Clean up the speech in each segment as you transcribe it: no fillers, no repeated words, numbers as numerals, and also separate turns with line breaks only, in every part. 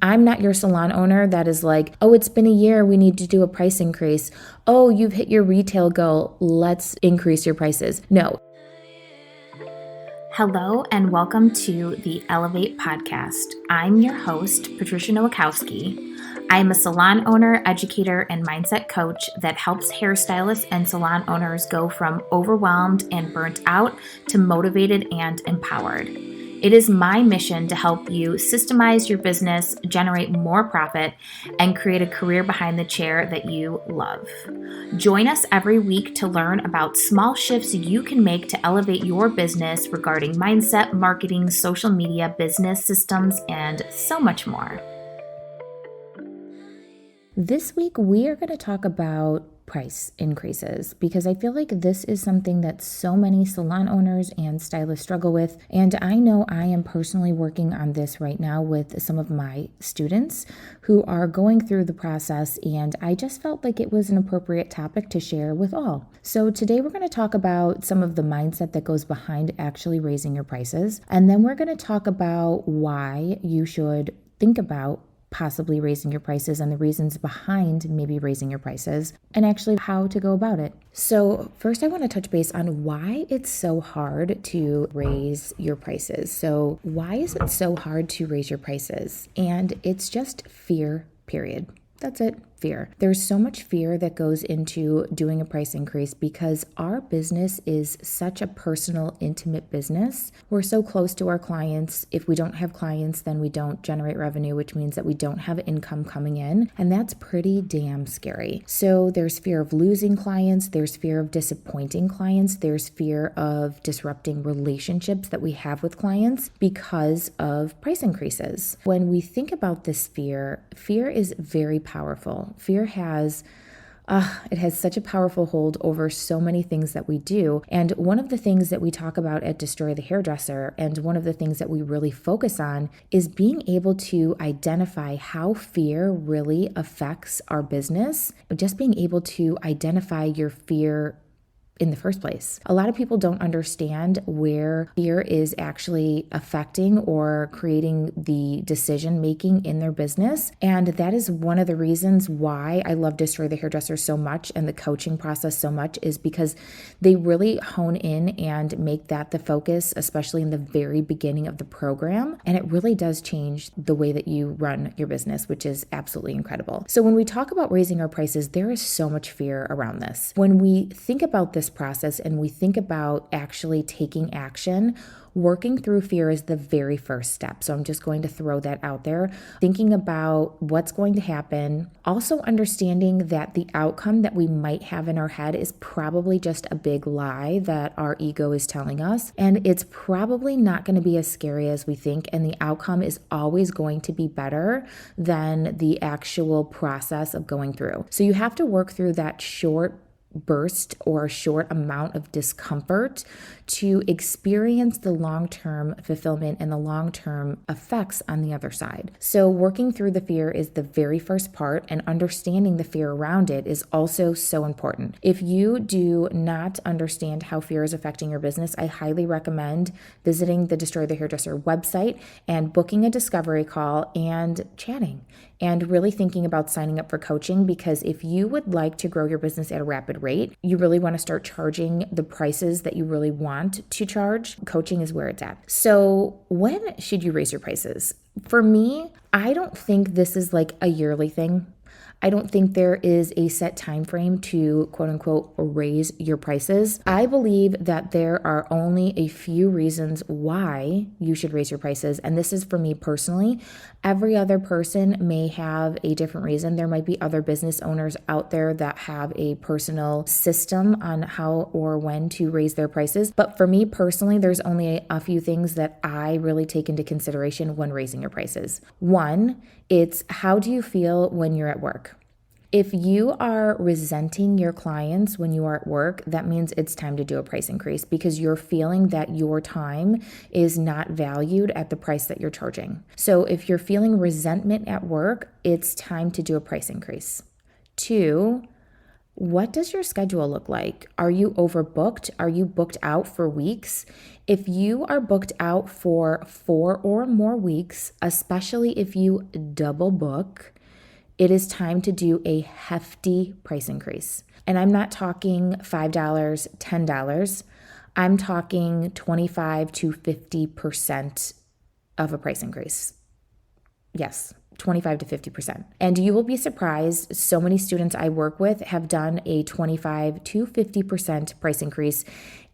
I'm not your salon owner that is like, oh, it's been a year, we need to do a price increase. Oh, you've hit your retail goal, let's increase your prices. No. Hello and welcome to the Elevate podcast. I'm your host, Patricia Nowakowski. I'm a salon owner, educator, and mindset coach that helps hairstylists and salon owners go from overwhelmed and burnt out to motivated and empowered. It is my mission to help you systemize your business, generate more profit, and create a career behind the chair that you love. Join us every week to learn about small shifts you can make to elevate your business regarding mindset, marketing, social media, business systems, and so much more. This week, we are going to talk about price increases because I feel like this is something that so many salon owners and stylists struggle with. And I know I am personally working on this right now with some of my students who are going through the process, and I just felt like it was an appropriate topic to share with all. So today we're going to talk about some of the mindset that goes behind actually raising your prices, and then we're going to talk about why you should think about possibly raising your prices and the reasons behind maybe raising your prices and actually how to go about it. So first I want to touch base on why it's so hard to raise your prices. So why is it so hard to raise your prices? And it's just fear, period. That's it. Fear. There's so much fear that goes into doing a price increase because our business is such a personal, intimate business. We're so close to our clients. If we don't have clients, then we don't generate revenue, which means that we don't have income coming in. And that's pretty damn scary. So there's fear of losing clients. There's fear of disappointing clients. There's fear of disrupting relationships that we have with clients because of price increases. When we think about this fear is very powerful. Fear has such a powerful hold over so many things that we do. And one of the things that we talk about at Destroy the Hairdresser, and one of the things that we really focus on, is being able to identify how fear really affects our business. Just being able to identify your fear in the first place. A lot of people don't understand where fear is actually affecting or creating the decision making in their business. And that is one of the reasons why I love Destroy the Hairdresser so much and the coaching process so much, is because they really hone in and make that the focus, especially in the very beginning of the program. And it really does change the way that you run your business, which is absolutely incredible. So when we talk about raising our prices, there is so much fear around this. When we think about this process and we think about actually taking action, working through fear is the very first step. So I'm just going to throw that out there. Thinking about what's going to happen. Also understanding that the outcome that we might have in our head is probably just a big lie that our ego is telling us. And it's probably not going to be as scary as we think. And the outcome is always going to be better than the actual process of going through. So you have to work through that short burst or short amount of discomfort to experience the long-term fulfillment and the long-term effects on the other side. So working through the fear is the very first part, and understanding the fear around it is also so important. If you do not understand how fear is affecting your business, I highly recommend visiting the Destroy the Hairdresser website and booking a discovery call and chatting and really thinking about signing up for coaching, because if you would like to grow your business at a rapid rate, you really want to start charging the prices that you really want to charge. Coaching is where it's at. So when should you raise your prices? For me, I don't think this is like a yearly thing. I don't think there is a set time frame to quote unquote raise your prices. I believe that there are only a few reasons why you should raise your prices. And this is for me personally. Every other person may have a different reason. There might be other business owners out there that have a personal system on how or when to raise their prices. But for me personally, there's only a few things that I really take into consideration when raising your prices. One, it's how do you feel when you're at work? If you are resenting your clients when you are at work, that means it's time to do a price increase because you're feeling that your time is not valued at the price that you're charging. So if you're feeling resentment at work, it's time to do a price increase. Two, What does your schedule look like? Are you overbooked? Are you booked out for weeks? If you are booked out for 4 or more weeks, especially if you double book, it is time to do a hefty price increase. And I'm not talking $5, $10. I'm talking 25 to 50% of a price increase. Yes, 25 to 50%. And you will be surprised, so many students I work with have done a 25 to 50% price increase,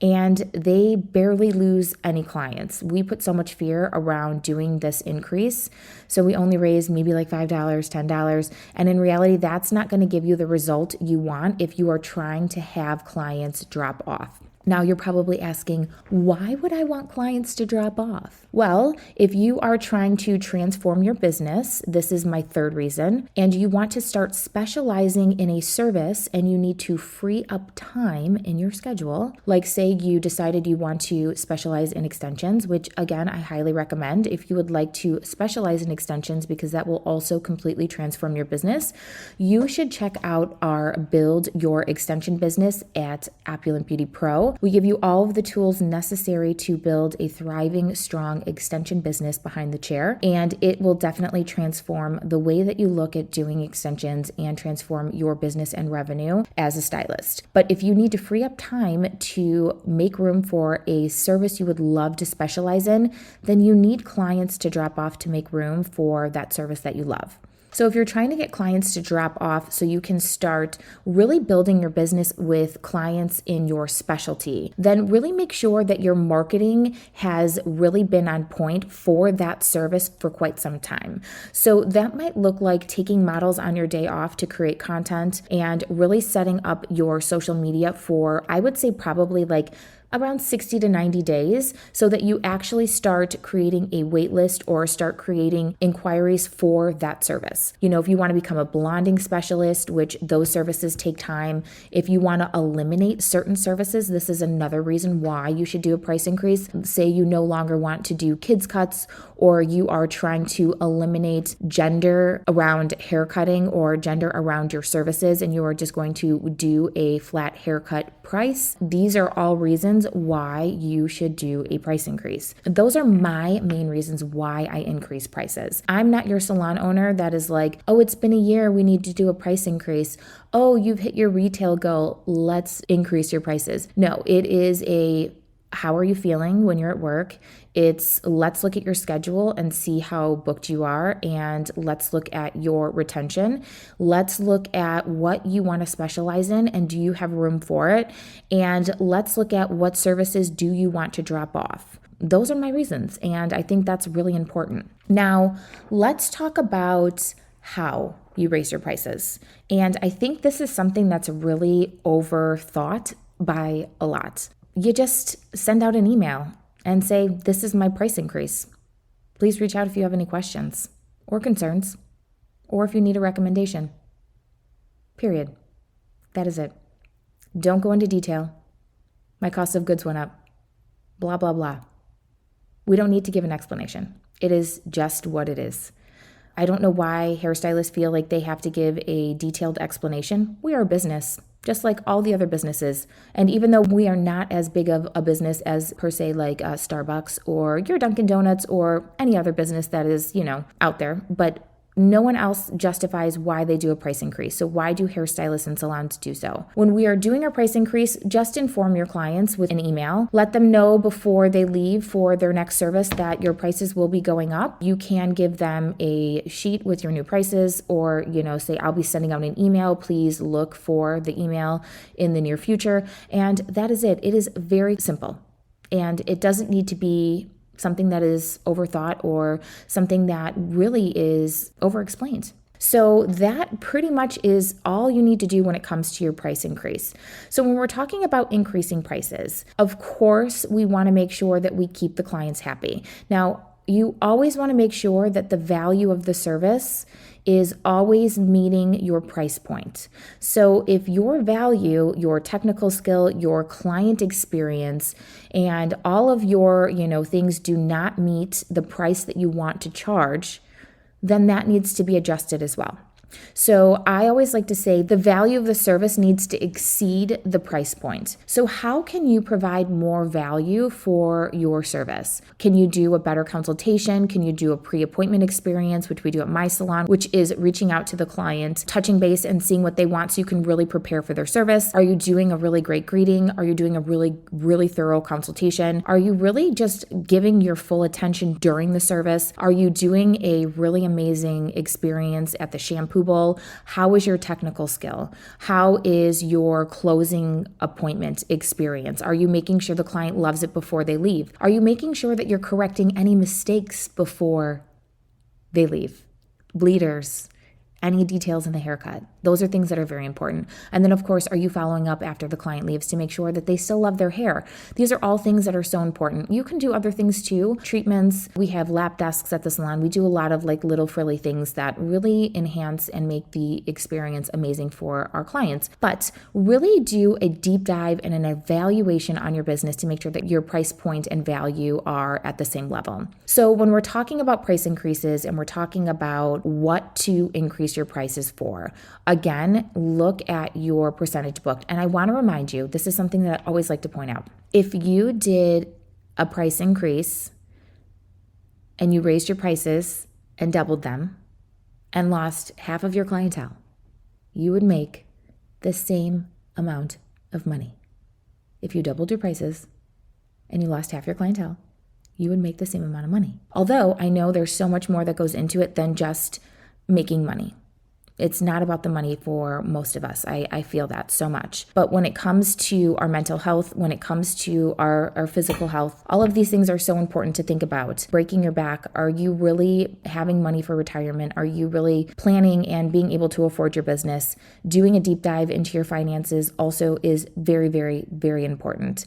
and they barely lose any clients. We put so much fear around doing this increase, so we only raise maybe like $5, $10, and in reality, that's not going to give you the result you want if you are trying to have clients drop off. Now you're probably asking, why would I want clients to drop off? Well, if you are trying to transform your business, this is my third reason, and you want to start specializing in a service and you need to free up time in your schedule, like say you decided you want to specialize in extensions, which again, I highly recommend if you would like to specialize in extensions because that will also completely transform your business, you should check out our Build Your Extension Business at Opulent Beauty Pro. We give you all of the tools necessary to build a thriving, strong extension business behind the chair, and it will definitely transform the way that you look at doing extensions and transform your business and revenue as a stylist. But if you need to free up time to make room for a service you would love to specialize in, then you need clients to drop off to make room for that service that you love. So if you're trying to get clients to drop off so you can start really building your business with clients in your specialty, then really make sure that your marketing has really been on point for that service for quite some time. So that might look like taking models on your day off to create content and really setting up your social media for, I would say probably like around 60 to 90 days so that you actually start creating a wait list or start creating inquiries for that service. You know, if you want to become a blonding specialist, which those services take time, if you want to eliminate certain services, this is another reason why you should do a price increase. Say you no longer want to do kids cuts, or you are trying to eliminate gender around hair cutting or gender around your services, and you are just going to do a flat haircut price. These are all reasons why you should do a price increase. Those are my main reasons why I increase prices. I'm not your salon owner that is like, oh, it's been a year, we need to do a price increase. Oh, you've hit your retail goal, let's increase your prices. No, it is a how are you feeling when you're at work? It's let's look at your schedule and see how booked you are, and let's look at your retention. Let's look at what you want to specialize in and do you have room for it? And let's look at what services do you want to drop off. Those are my reasons, and I think that's really important. Now, let's talk about how you raise your prices. And I think this is something that's really overthought by a lot. You just send out an email and say, this is my price increase. Please reach out if you have any questions or concerns, or if you need a recommendation. Period. That is it. Don't go into detail. My cost of goods went up. Blah, blah, blah. We don't need to give an explanation. It is just what it is. I don't know why hairstylists feel like they have to give a detailed explanation. We are a business, just like all the other businesses. And even though we are not as big of a business as per se like Starbucks or your Dunkin' Donuts or any other business that is, out there, but no one else justifies why they do a price increase. So why do hairstylists and salons do so? When we are doing our price increase, just inform your clients with an email. Let them know before they leave for their next service that your prices will be going up. You can give them a sheet with your new prices, or, say, I'll be sending out an email. Please look for the email in the near future. And that is it. It is very simple. And it doesn't need to be something that is overthought or something that really is overexplained. So that pretty much is all you need to do when it comes to your price increase. So when we're talking about increasing prices, of course, we want to make sure that we keep the clients happy. Now, you always want to make sure that the value of the service is always meeting your price point. So if your value, your technical skill, your client experience, and all of your, things do not meet the price that you want to charge, then that needs to be adjusted as well. So I always like to say the value of the service needs to exceed the price point. So how can you provide more value for your service? Can you do a better consultation? Can you do a pre-appointment experience, which we do at my salon, which is reaching out to the client, touching base and seeing what they want so you can really prepare for their service? Are you doing a really great greeting? Are you doing a really thorough consultation? Are you really just giving your full attention during the service? Are you doing a really amazing experience at the shampoo bowl? How is your technical skill? How is your closing appointment experience? Are you making sure the client loves it before they leave? Are you making sure that you're correcting any mistakes before they leave? Bleeders, any details in the haircut. Those are things that are very important. And then, of course, are you following up after the client leaves to make sure that they still love their hair? These are all things that are so important. You can do other things too. Treatments. We have lap desks at the salon. We do a lot of like little frilly things that really enhance and make the experience amazing for our clients. But really do a deep dive and an evaluation on your business to make sure that your price point and value are at the same level. So when we're talking about price increases and we're talking about what to increase your prices for, again, look at your percentage booked. And I want to remind you, this is something that I always like to point out. If you did a price increase and you raised your prices and doubled them and lost half of your clientele, you would make the same amount of money. If you doubled your prices and you lost half your clientele, you would make the same amount of money. Although I know there's so much more that goes into it than just making money. It's not about the money for most of us. I feel that so much. But when it comes to our mental health, when it comes to our physical health, all of these things are so important to think about. Breaking your back, are you really having money for retirement? Are you really planning and being able to afford your business? Doing a deep dive into your finances also is very, very, very important.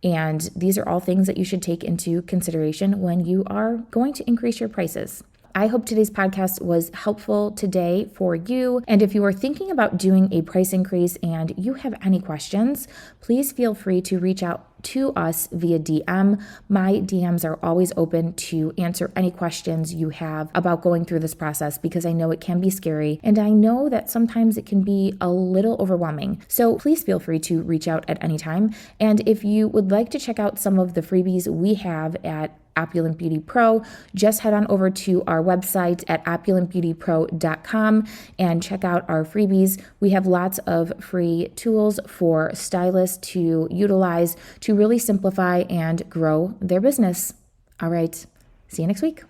And these are all things that you should take into consideration when you are going to increase your prices. I hope today's podcast was helpful today for you. And if you are thinking about doing a price increase and you have any questions, please feel free to reach out to us via DM. My DMs are always open to answer any questions you have about going through this process, because I know it can be scary and I know that sometimes it can be a little overwhelming. So please feel free to reach out at any time. And if you would like to check out some of the freebies we have at Opulent Beauty Pro, just head on over to our website at opulentbeautypro.com and check out our freebies. We have lots of free tools for stylists to utilize to really simplify and grow their business. All right, see you next week.